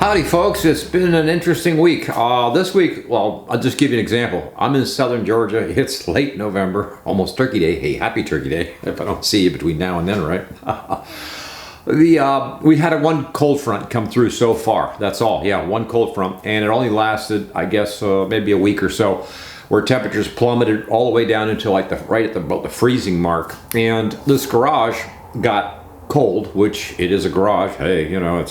Howdy folks, it's been an interesting week. This week, well, I'll just give you an example. I'm in southern Georgia, it's late November, almost Turkey Day. Hey, happy Turkey Day, if I don't see you between now and then, right? We had one cold front come through so far, that's all. Yeah, one cold front, and it only lasted, I guess, maybe a week or so, where temperatures plummeted all the way down into like about the freezing mark. And this garage got cold, which it is a garage. Hey, you know,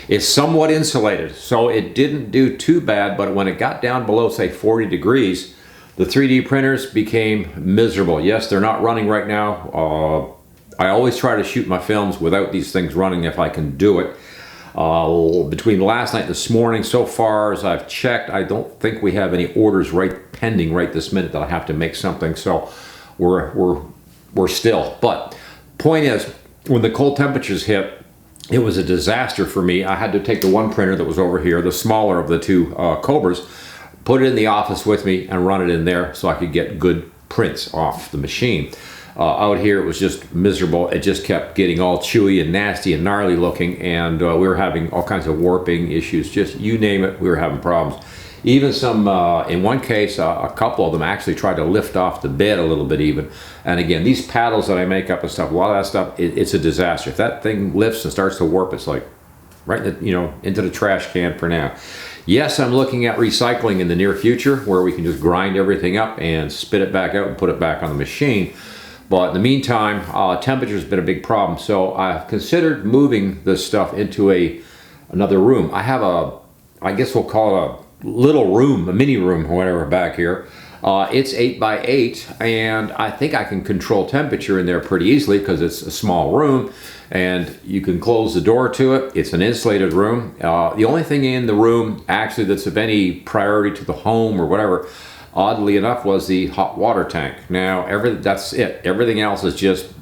it's somewhat insulated, so it didn't do too bad. But when it got down below, say, 40 degrees, the 3D printers became miserable. Yes, they're not running right now. I always try to shoot my films without these things running if I can do it. Between last night and this morning, so far as I've checked, I don't think we have any orders pending right this minute that I have to make something. So we're still. But point is, when the cold temperatures hit, it was a disaster for me. I had to take the one printer that was over here, the smaller of the two Cobras, put it in the office with me and run it in there so I could get good prints off the machine. Out here it was just miserable. It just kept getting all chewy and nasty and gnarly looking, and we were having all kinds of warping issues. Just you name it, we were having problems. Even some, in one case, a couple of them actually tried to lift off the bed a little bit even. And again, these paddles that I make up and stuff, a lot of that stuff, it's a disaster. If that thing lifts and starts to warp, it's like right into the trash can for now. Yes, I'm looking at recycling in the near future where we can just grind everything up and spit it back out and put it back on the machine. But in the meantime, temperature's been a big problem. So I've considered moving this stuff into another room. I have I guess we'll call it a little room, a mini room or whatever back here. It's 8 by 8, and I think I can control temperature in there pretty easily because it's a small room and you can close the door to it. It's an insulated room. The only thing in the room actually that's of any priority to the home or whatever, oddly enough, was the hot water tank. Now, that's it. Everything else is just,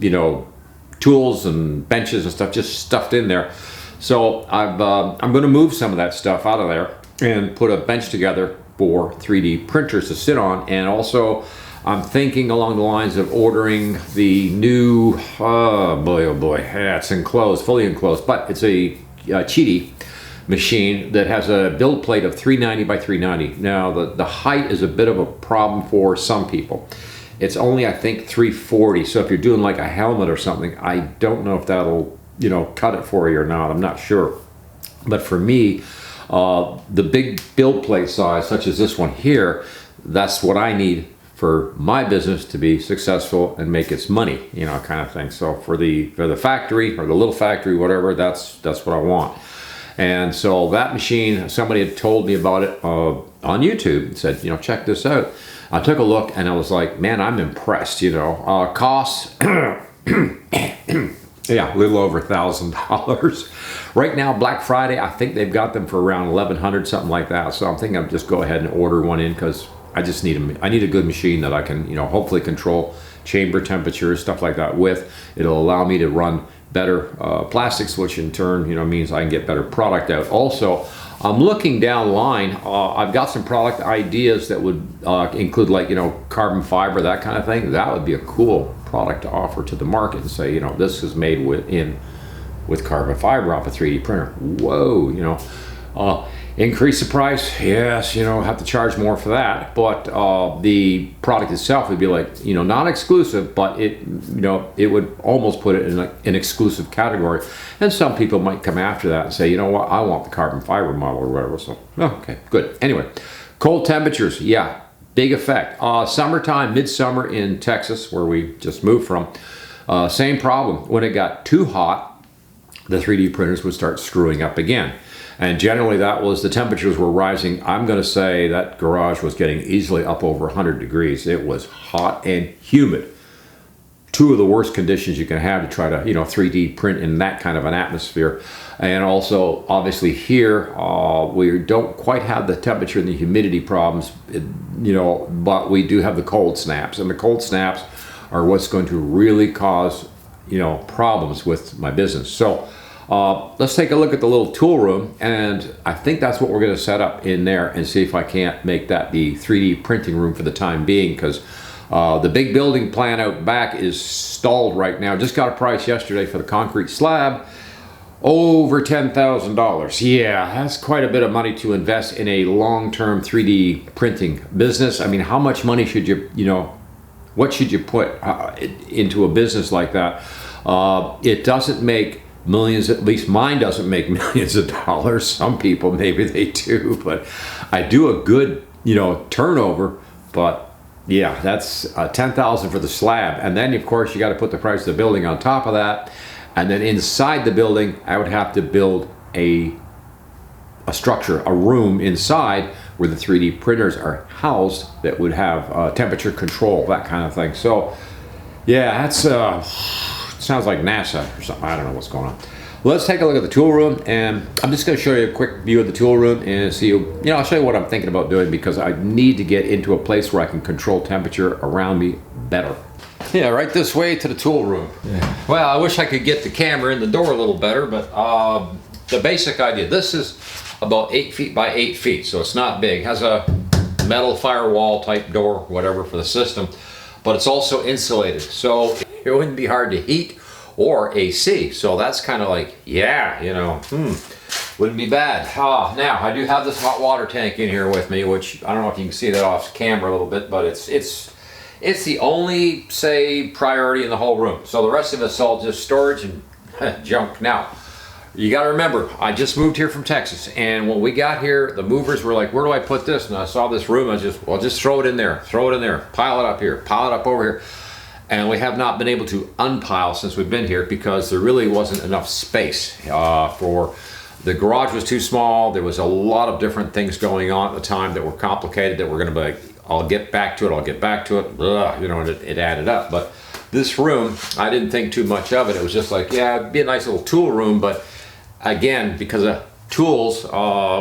tools and benches and stuff just stuffed in there. So I'm going to move some of that stuff out of there and put a bench together for 3D printers to sit on. And also I'm thinking along the lines of ordering the new, oh boy, yeah, it's enclosed, fully enclosed, but it's a Cheaty machine that has a build plate of 390 by 390. Now the height is a bit of a problem for some people. It's only, I think, 340. So if you're doing like a helmet or something, I don't know if that'll, cut it for you or not. I'm not sure. But for me, the big build plate size, such as this one here, that's what I need for my business to be successful and make its money, kind of thing. So for the factory or the little factory, whatever, that's what I want. And so that machine, somebody had told me about it on YouTube and said, check this out. I took a look and I was like, man, I'm impressed. Costs, yeah, a little over $1,000. Right now, Black Friday, I think they've got them for around $1,100, something like that. So I'm thinking I'll just go ahead and order one in because I just need a good machine that I can, hopefully control chamber temperature, stuff like that with. It'll allow me to run better plastics, which in turn, means I can get better product out. Also, I'm looking down the line. I've got some product ideas that would include like, carbon fiber, that kind of thing. That would be a cool product to offer to the market and say, this is made with carbon fiber off a 3D printer. Whoa, increase the price, yes, have to charge more for that, but the product itself would be like, not exclusive, but it would almost put it in like an exclusive category. And some people might come after that and say, you know what, I want the carbon fiber model or whatever. So okay, good. Anyway, cold temperatures, yeah, big effect. Summertime, midsummer in Texas, where we just moved from, same problem. When it got too hot, the 3D printers would start screwing up again. And generally the temperatures were rising. I'm gonna say that garage was getting easily up over 100 degrees. It was hot and humid. Two of the worst conditions you can have to try to, 3D print in that kind of an atmosphere. And also, obviously here, we don't quite have the temperature and the humidity problems, but we do have the cold snaps. And the cold snaps are what's going to really cause, problems with my business. So let's take a look at the little tool room, and I think that's what we're going to set up in there and see if I can't make that the 3D printing room for the time being, because the big building plan out back is stalled right now. Just got a price yesterday for the concrete slab. Over $10,000. Yeah, that's quite a bit of money to invest in a long-term 3D printing business. I mean, how much money should what should you put into a business like that? It doesn't make millions, at least mine doesn't make millions of dollars. Some people, maybe they do, but I do a good, turnover. But yeah, that's $10,000 for the slab. And then of course you got to put the price of the building on top of that. And then inside the building, I would have to build a structure, a room inside where the 3D printers are housed that would have temperature control, that kind of thing. So yeah, that's sounds like NASA or something. I don't know what's going on. Let's take a look at the tool room, and I'm just going to show you a quick view of the tool room and see, I'll show you what I'm thinking about doing, because I need to get into a place where I can control temperature around me better. Yeah, right this way to the tool room. Yeah. Well, I wish I could get the camera in the door a little better, but the basic idea, this is about 8 feet by 8 feet, so it's not big. It has a metal firewall type door, whatever, for the system, but it's also insulated, so it wouldn't be hard to heat or AC. So that's kind of like, wouldn't be bad. Now, I do have this hot water tank in here with me, which I don't know if you can see that off camera a little bit, but it's the only, priority in the whole room. So the rest of it's all just storage and junk. Now, you got to remember, I just moved here from Texas, and when we got here, the movers were like, where do I put this? And I saw this room, I just throw it in there, pile it up here, pile it up over here. And we have not been able to unpile since we've been here, because there really wasn't enough space for the garage was too small. There was a lot of different things going on at the time that were complicated, that we're going to be like, I'll get back to it. Blah, and it added up. But this room, I didn't think too much of it. It was just like, yeah, it'd be a nice little tool room. But again, because of tools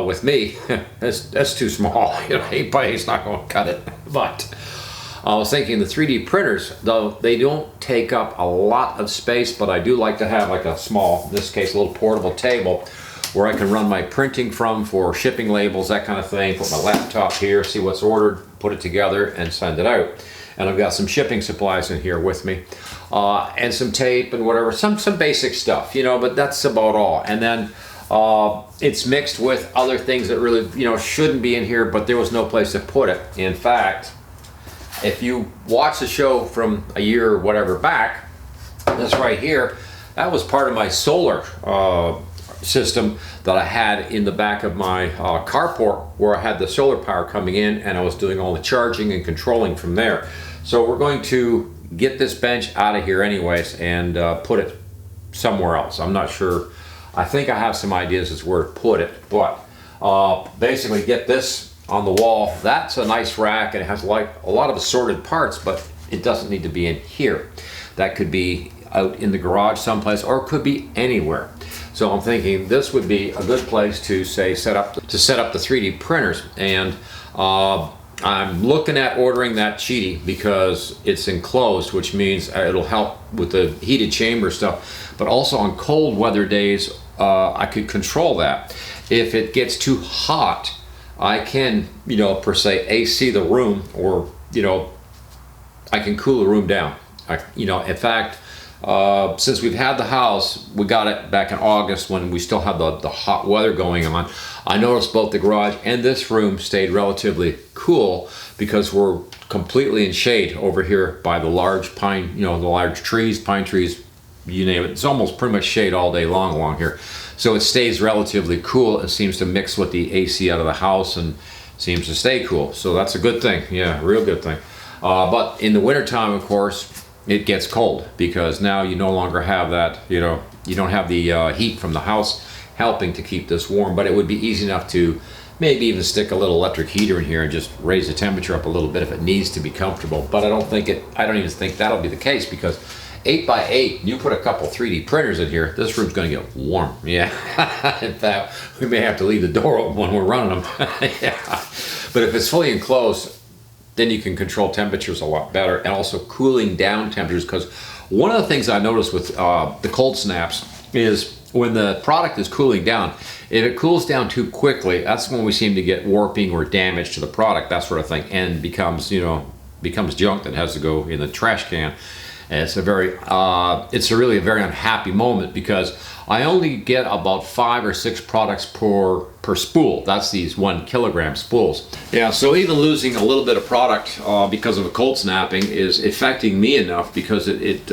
with me, that's too small. 8 by 8's not going to cut it. But I was thinking the 3D printers, though, they don't take up a lot of space, but I do like to have like a small, in this case, a little portable table where I can run my printing from for shipping labels, that kind of thing. Put my laptop here, see what's ordered, put it together, and send it out. And I've got some shipping supplies in here with me, and some tape and whatever, some basic stuff, but that's about all. And then it's mixed with other things that really, shouldn't be in here, but there was no place to put it. In fact, if you watch the show from a year or whatever back, this right here, that was part of my solar system that I had in the back of my carport, where I had the solar power coming in, and I was doing all the charging and controlling from there. So we're going to get this bench out of here anyways and put it somewhere else. I'm not sure. I think I have some ideas as where to put it, but basically get this on the wall. That's a nice rack, and it has like a lot of assorted parts, but it doesn't need to be in here. That could be out in the garage someplace, or it could be anywhere. So I'm thinking this would be a good place to set up the 3D printers. And I'm looking at ordering that Cheaty because it's enclosed, which means it'll help with the heated chamber stuff, but also on cold weather days I could control that. If it gets too hot, I can, per se, AC the room, or, I can cool the room down. In fact, since we've had the house, we got it back in August when we still had the hot weather going on. I noticed both the garage and this room stayed relatively cool because we're completely in shade over here by the large pine, the large trees, pine trees, you name it. It's almost pretty much shade all day long along here. So it stays relatively cool. It seems to mix with the AC out of the house and seems to stay cool. So that's a good thing. Yeah, real good thing. But in the wintertime, of course, it gets cold because now you no longer have that, you don't have the heat from the house helping to keep this warm. But it would be easy enough to maybe even stick a little electric heater in here and just raise the temperature up a little bit if it needs to be comfortable. But I don't even think that'll be the case, because 8 by 8, you put a couple 3D printers in here, this room's going to get warm. Yeah. In fact, we may have to leave the door open when we're running them. Yeah. But if it's fully enclosed, then you can control temperatures a lot better, and also cooling down temperatures. Because one of the things I noticed with the cold snaps is when the product is cooling down, if it cools down too quickly, that's when we seem to get warping or damage to the product, that sort of thing, and becomes junk that has to go in the trash can. And it's really a very unhappy moment because I only get about 5 or 6 products per spool. That's these 1 kilogram spools. Yeah, so even losing a little bit of product because of a cold snapping is affecting me enough because it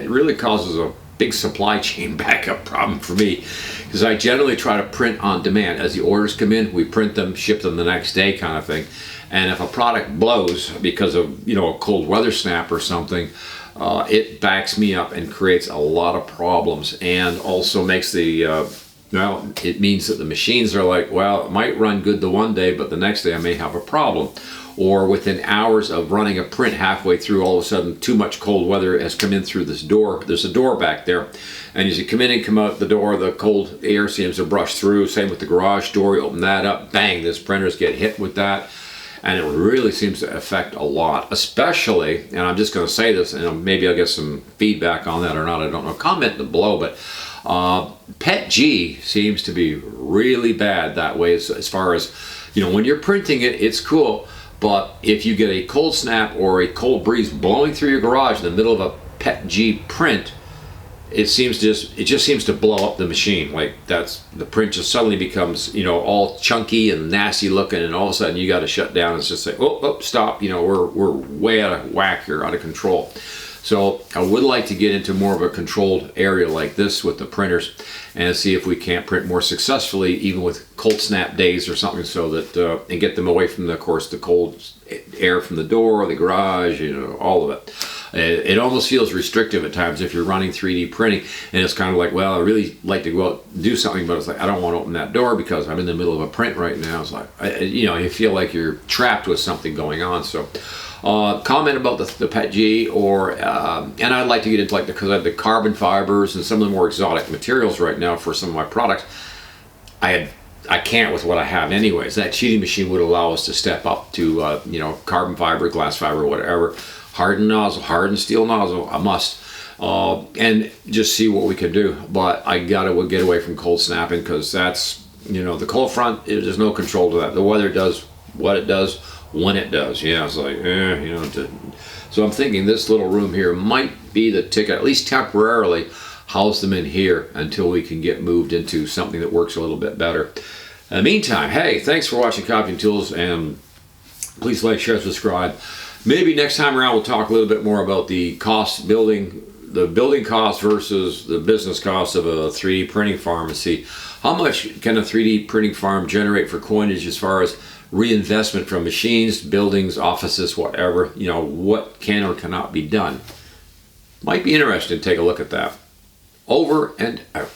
really causes a big supply chain backup problem for me, because I generally try to print on demand. As the orders come in, we print them, ship them the next day kind of thing. And if a product blows because of, you know, a cold weather snap or something, it backs me up and creates a lot of problems, and also makes well, it means that the machines are like, well, it might run good the one day, but the next day I may have a problem. Or within hours of running a print, halfway through, all of a sudden too much cold weather has come in through this door. There's a door back there, and as you come in and come out the door, the cold air seems to brush through. Same with the garage door. You open that up, bang, this printers get hit with that. And it really seems to affect a lot, especially, and I'm just going to say this, and maybe I'll get some feedback on that or not, I don't know, comment below, but PetG seems to be really bad that way as far as, you know, when you're printing it, it's cool, but if you get a cold snap or a cold breeze blowing through your garage in the middle of a PetG print, it just seems to blow up the machine. Like, the print just suddenly becomes, you know, all chunky and nasty looking, and all of a sudden you got to shut down and just say, oh, stop, you know, we're way out of whack here, out of control. So I would like to get into more of a controlled area like this with the printers and see if we can't print more successfully, even with cold snap days or something, so that and get them away from, of course, the cold air from the door, the garage, you know, all of it. It almost feels restrictive at times if you're running 3D printing, and it's kind of like, well, I really like to go out and do something, but it's like, I don't want to open that door because I'm in the middle of a print right now. It's like, you know, you feel like you're trapped with something going on. So comment about the PetG, or and I'd like to get into, like, because I have the carbon fibers and some of the more exotic materials right now for some of my products. I can't with what I have anyways. That cheating machine would allow us to step up to you know, carbon fiber, glass fiber, whatever, hardened nozzle, hardened steel nozzle, a must, and just see what we can do. But I gotta get away from cold snapping, because that's, you know, the cold front, there's no control to that. The weather does what it does when it does. Yeah, it's like, you know. So I'm thinking this little room here might be the ticket, at least temporarily, house them in here until we can get moved into something that works a little bit better. In the meantime, hey, thanks for watching Copying Tools, and please like, share, subscribe. Maybe next time around we'll talk a little bit more about the building cost versus the business cost of a 3D printing farm, and see how much can a 3D printing farm generate for coinage as far as reinvestment from machines, buildings, offices, whatever. You know, what can or cannot be done. Might be interesting to take a look at that. Over and out.